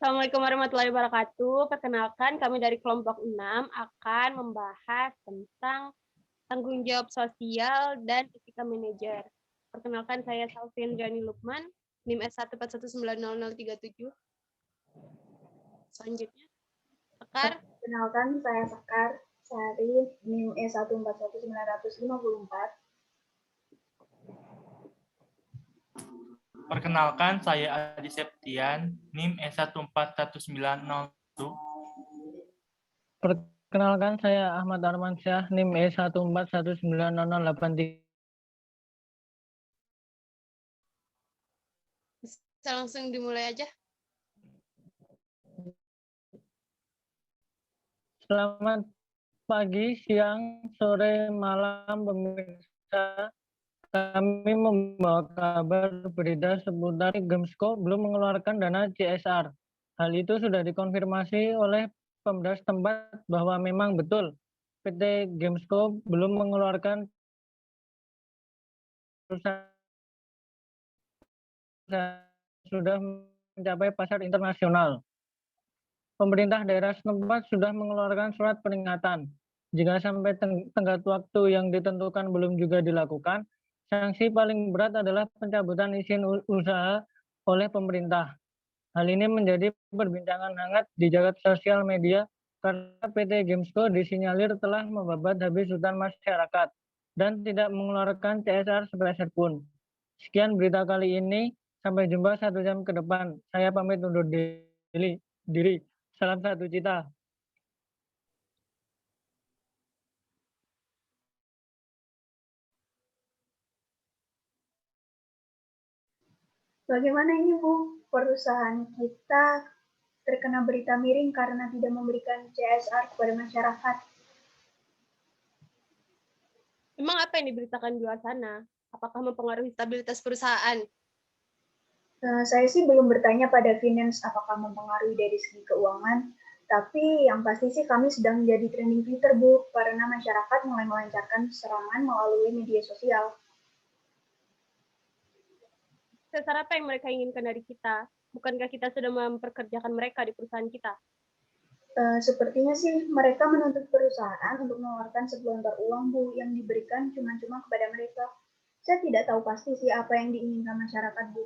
Assalamualaikum warahmatullahi wabarakatuh. Perkenalkan, kami dari kelompok 6 akan membahas tentang tanggung jawab sosial dan etika manajer. Perkenalkan, saya Salvin Jani Lukman, NIM S141900037. Selanjutnya, Sekar. Perkenalkan, saya Sekar Sari, NIM E141954. Perkenalkan, saya Adi Septian, NIM E141901. Perkenalkan, saya Ahmad Armansyah, NIM E14190083. Bisa langsung dimulai aja. Selamat pagi, siang, sore, malam, pemirsa. Kami membawa kabar berita seputar Gemsco belum mengeluarkan dana CSR. Hal itu sudah dikonfirmasi oleh Pemda setempat bahwa memang betul PT Gemsco belum mengeluarkan sudah mencapai pasar internasional. Pemerintah daerah setempat sudah mengeluarkan surat peringatan. Jika sampai tenggat waktu yang ditentukan belum juga dilakukan, sanksi paling berat adalah pencabutan izin usaha oleh pemerintah. Hal ini menjadi perbincangan hangat di jagat sosial media karena PT Gemsco disinyalir telah membabat habis hutan masyarakat dan tidak mengeluarkan CSR sepeser pun. Sekian berita kali ini. Sampai jumpa 1 jam ke depan. Saya pamit undur diri. Salam satu cita. Bagaimana ini, Bu? Perusahaan kita terkena berita miring karena tidak memberikan CSR kepada masyarakat. Memang apa yang diberitakan di luar sana? Apakah mempengaruhi stabilitas perusahaan? Saya sih belum bertanya pada finance apakah mempengaruhi dari segi keuangan, tapi yang pasti sih kami sedang menjadi trending Twitter, Bu, karena masyarakat mulai melancarkan serangan melalui media sosial. CSR apa yang mereka inginkan dari kita? Bukankah kita sudah memperkerjakan mereka di perusahaan kita? Sepertinya sih mereka menuntut perusahaan untuk mengeluarkan segelontar uang, Bu, yang diberikan cuma-cuma kepada mereka. Saya tidak tahu pasti sih apa yang diinginkan masyarakat, Bu.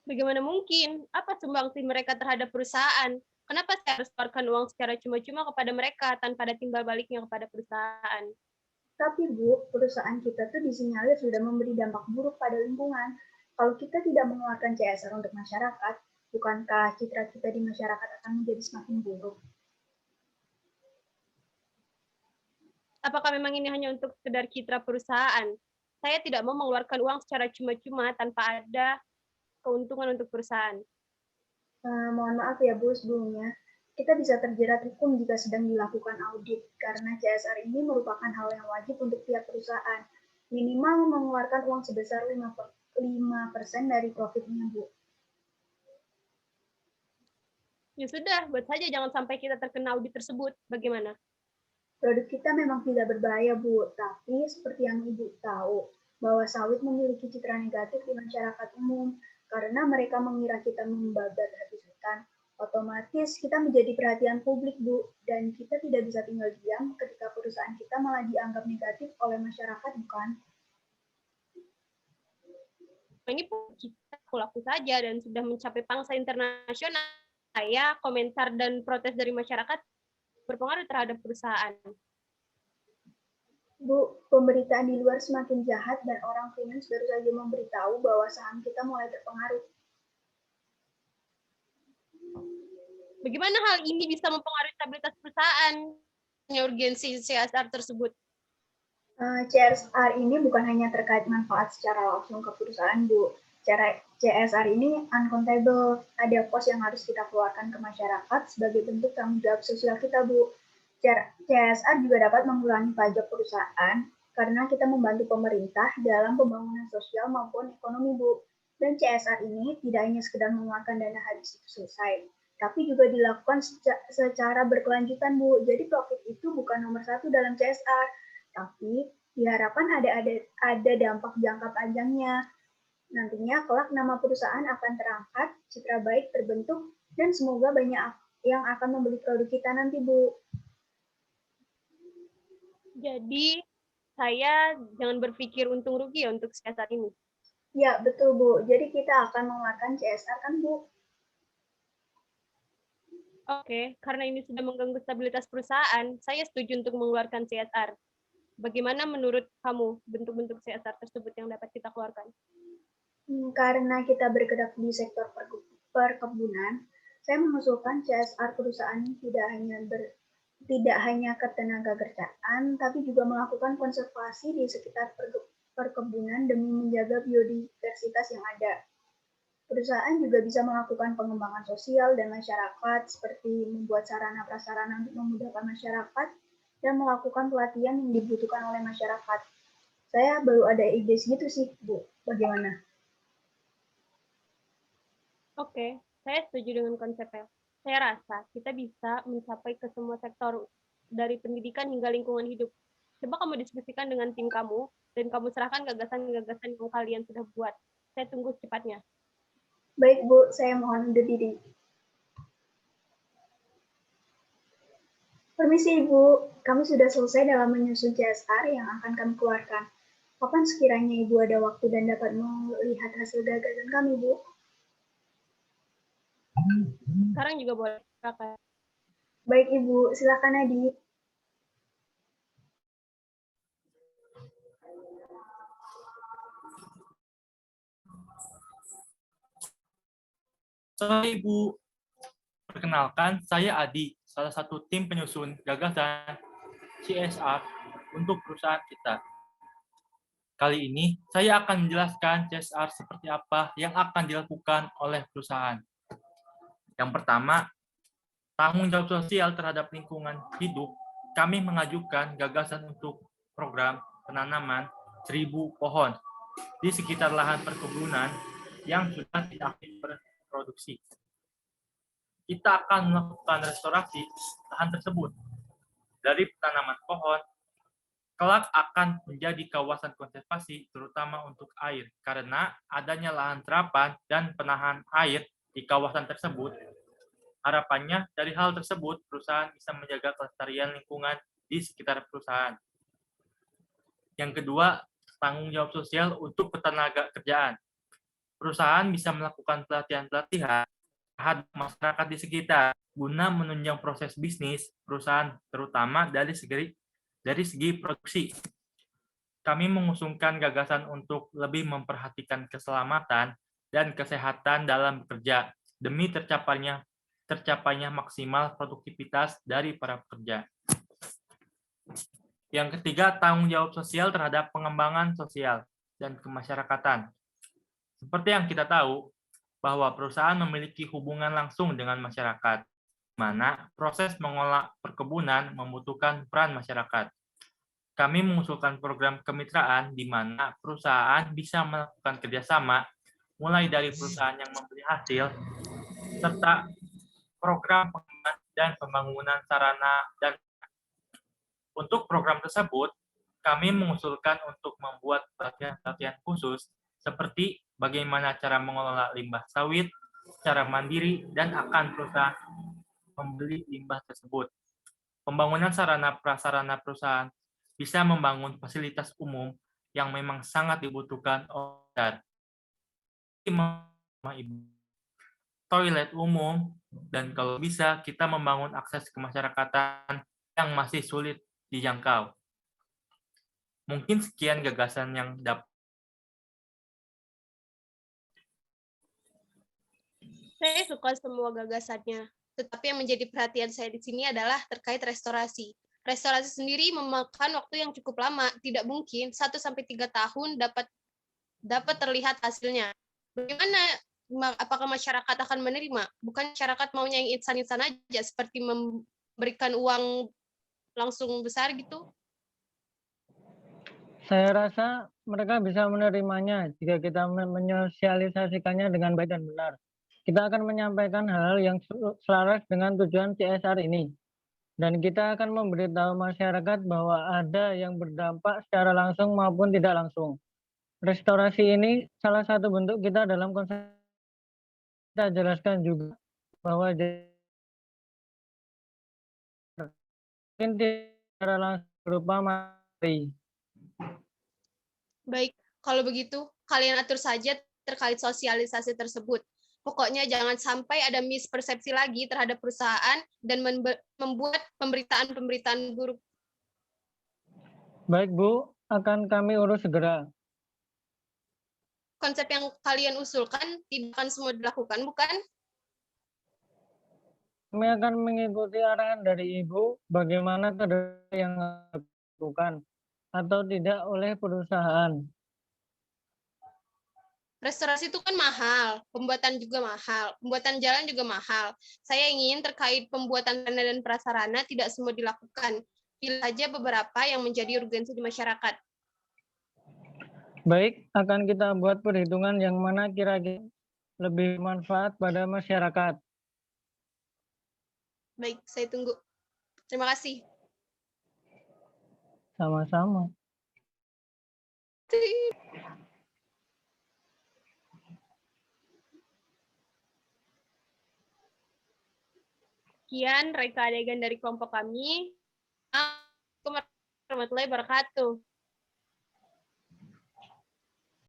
Bagaimana mungkin? Apa sumbangsi mereka terhadap perusahaan? Kenapa saya harus keluarkan uang secara cuma-cuma kepada mereka tanpa ada timbal baliknya kepada perusahaan? Tapi Bu, perusahaan kita tuh disinyalir sudah memberi dampak buruk pada lingkungan. Kalau kita tidak mengeluarkan CSR untuk masyarakat, bukankah citra kita di masyarakat akan menjadi semakin buruk? Apakah memang ini hanya untuk sekedar citra perusahaan? Saya tidak mau mengeluarkan uang secara cuma-cuma tanpa ada keuntungan untuk perusahaan. Mohon maaf ya Bu, sebelumnya. Kita bisa terjerat hukum jika sedang dilakukan audit, karena CSR ini merupakan hal yang wajib untuk tiap perusahaan. Minimal mengeluarkan uang sebesar 5% dari profitnya, Bu. Ya sudah, buat saja jangan sampai kita terkena audit tersebut. Bagaimana? Produk kita memang tidak berbahaya, Bu, tapi seperti yang Ibu tahu, bahwa sawit memiliki citra negatif di masyarakat umum, karena mereka mengira kita membabat habis hutan. Otomatis kita menjadi perhatian publik, Bu, dan kita tidak bisa tinggal diam ketika perusahaan kita malah dianggap negatif oleh masyarakat, bukan? Ini kita laku saja dan sudah mencapai pangsa internasional. Saya komentar dan protes dari masyarakat berpengaruh terhadap perusahaan. Bu, pemberitaan di luar semakin jahat dan orang finance baru saja memberitahu bahwa saham kita mulai terpengaruh. Bagaimana hal ini bisa mempengaruhi stabilitas perusahaan? Urgensi CSR tersebut. CSR ini bukan hanya terkait manfaat secara langsung ke perusahaan, Bu. Cara CSR ini uncountable. Ada pos yang harus kita keluarkan ke masyarakat sebagai bentuk tanggung jawab sosial kita, Bu. CSR juga dapat mengurangi pajak perusahaan karena kita membantu pemerintah dalam pembangunan sosial maupun ekonomi, Bu. Dan CSR ini tidak hanya sekedar mengeluarkan dana habis itu selesai, tapi juga dilakukan secara berkelanjutan, Bu. Jadi profit itu bukan nomor satu dalam CSR, tapi diharapkan ada dampak jangka panjangnya. Nantinya kelak nama perusahaan akan terangkat, citra baik terbentuk, dan semoga banyak yang akan membeli produk kita nanti, Bu. Jadi saya jangan berpikir untung rugi ya untuk CSR ini. Ya, betul, Bu. Jadi kita akan mengeluarkan CSR kan, Bu? Oke, karena ini sudah mengganggu stabilitas perusahaan, saya setuju untuk mengeluarkan CSR. Bagaimana menurut kamu bentuk-bentuk CSR tersebut yang dapat kita keluarkan? Karena kita bergerak di sektor perkebunan, saya mengusulkan CSR perusahaan tidak hanya ke tenaga kerjaan, tapi juga melakukan konservasi di sekitar perkebunan demi menjaga biodiversitas yang ada. Perusahaan juga bisa melakukan pengembangan sosial dan masyarakat, seperti membuat sarana prasarana untuk memudahkan masyarakat dan melakukan pelatihan yang dibutuhkan oleh masyarakat. Saya baru ada ide segitu sih, Bu. Bagaimana? Oke, saya setuju dengan konsepnya. Saya rasa kita bisa mencapai ke semua sektor, dari pendidikan hingga lingkungan hidup. Coba kamu diskusikan dengan tim kamu, dan kamu serahkan gagasan-gagasan yang kalian sudah buat. Saya tunggu secepatnya. Baik, Bu. Saya mohon undur diri. Permisi, Ibu. Kami sudah selesai dalam menyusun CSR yang akan kami keluarkan. Kapan sekiranya Ibu ada waktu dan dapat melihat hasil gagasan kami, Bu? Sekarang juga boleh, silakan. Baik, Ibu. Silakan, Adi. Sore Ibu, perkenalkan saya Adi, salah satu tim penyusun gagasan CSR untuk perusahaan kita. Kali ini saya akan menjelaskan CSR seperti apa yang akan dilakukan oleh perusahaan. Yang pertama, tanggung jawab sosial terhadap lingkungan hidup. Kami mengajukan gagasan untuk program penanaman 1.000 pohon di sekitar lahan perkebunan yang sudah tidak aktif berproduksi. Kita akan melakukan restorasi lahan tersebut. Dari penanaman pohon, kelak akan menjadi kawasan konservasi terutama untuk air, karena adanya lahan terapan dan penahan air di kawasan tersebut. Harapannya dari hal tersebut, perusahaan bisa menjaga kelestarian lingkungan di sekitar perusahaan. Yang kedua, tanggung jawab sosial untuk ketenaga kerjaan. Perusahaan bisa melakukan pelatihan-pelatihan terhadap masyarakat di sekitar guna menunjang proses bisnis perusahaan, terutama dari segi produksi. Kami mengusungkan gagasan untuk lebih memperhatikan keselamatan dan kesehatan dalam bekerja demi tercapainya maksimal produktivitas dari para pekerja. Yang ketiga, tanggung jawab sosial terhadap pengembangan sosial dan kemasyarakatan. Seperti yang kita tahu, bahwa perusahaan memiliki hubungan langsung dengan masyarakat, di mana proses mengolah perkebunan membutuhkan peran masyarakat. Kami mengusulkan program kemitraan di mana perusahaan bisa melakukan kerjasama, mulai dari perusahaan yang membeli hasil, serta program pengembangan dan pembangunan sarana dan untuk program tersebut, kami mengusulkan untuk membuat pelatihan-pelatihan khusus seperti bagaimana cara mengelola limbah sawit secara mandiri dan akan perusahaan membeli limbah tersebut. Pembangunan sarana prasarana perusahaan bisa membangun fasilitas umum yang memang sangat dibutuhkan oleh toilet umum, dan kalau bisa kita membangun akses kemasyarakatan yang masih sulit dijangkau. Mungkin sekian gagasan yang dapat. Saya suka semua gagasannya, tetapi yang menjadi perhatian saya di sini adalah terkait restorasi. Restorasi sendiri memakan waktu yang cukup lama, tidak mungkin 1-3 tahun dapat terlihat hasilnya. Bagaimana, apakah masyarakat akan menerima? Bukan masyarakat maunya yang insan-insan aja, seperti memberikan uang langsung besar gitu. Saya rasa mereka bisa menerimanya jika kita menyosialisasikannya dengan baik dan benar. Kita akan menyampaikan hal-hal yang selaras dengan tujuan CSR ini. Dan kita akan memberitahu masyarakat bahwa ada yang berdampak secara langsung maupun tidak langsung. Restorasi ini salah satu bentuk kita dalam konsep. Kita jelaskan juga bahwa mungkin secara langsung berupa materi. Baik, kalau begitu kalian atur saja terkait sosialisasi tersebut. Pokoknya jangan sampai ada mispersepsi lagi terhadap perusahaan dan membuat pemberitaan-pemberitaan buruk. Baik, Bu, akan kami urus segera. Konsep yang kalian usulkan tidak akan semua dilakukan, bukan? Kami akan mengikuti arahan dari Ibu bagaimana ke depan yang dilakukan atau tidak oleh perusahaan. Restorasi itu kan mahal, pembuatan juga mahal, pembuatan jalan juga mahal. Saya ingin terkait pembuatan sarana dan prasarana tidak semua dilakukan. Pilih saja beberapa yang menjadi urgensi di masyarakat. Baik, akan kita buat perhitungan yang mana kira-kira lebih bermanfaat pada masyarakat. Baik, saya tunggu. Terima kasih. Sama-sama. Sekian reka adegan dari kelompok kami. Assalamualaikum warahmatullahi wabarakatuh.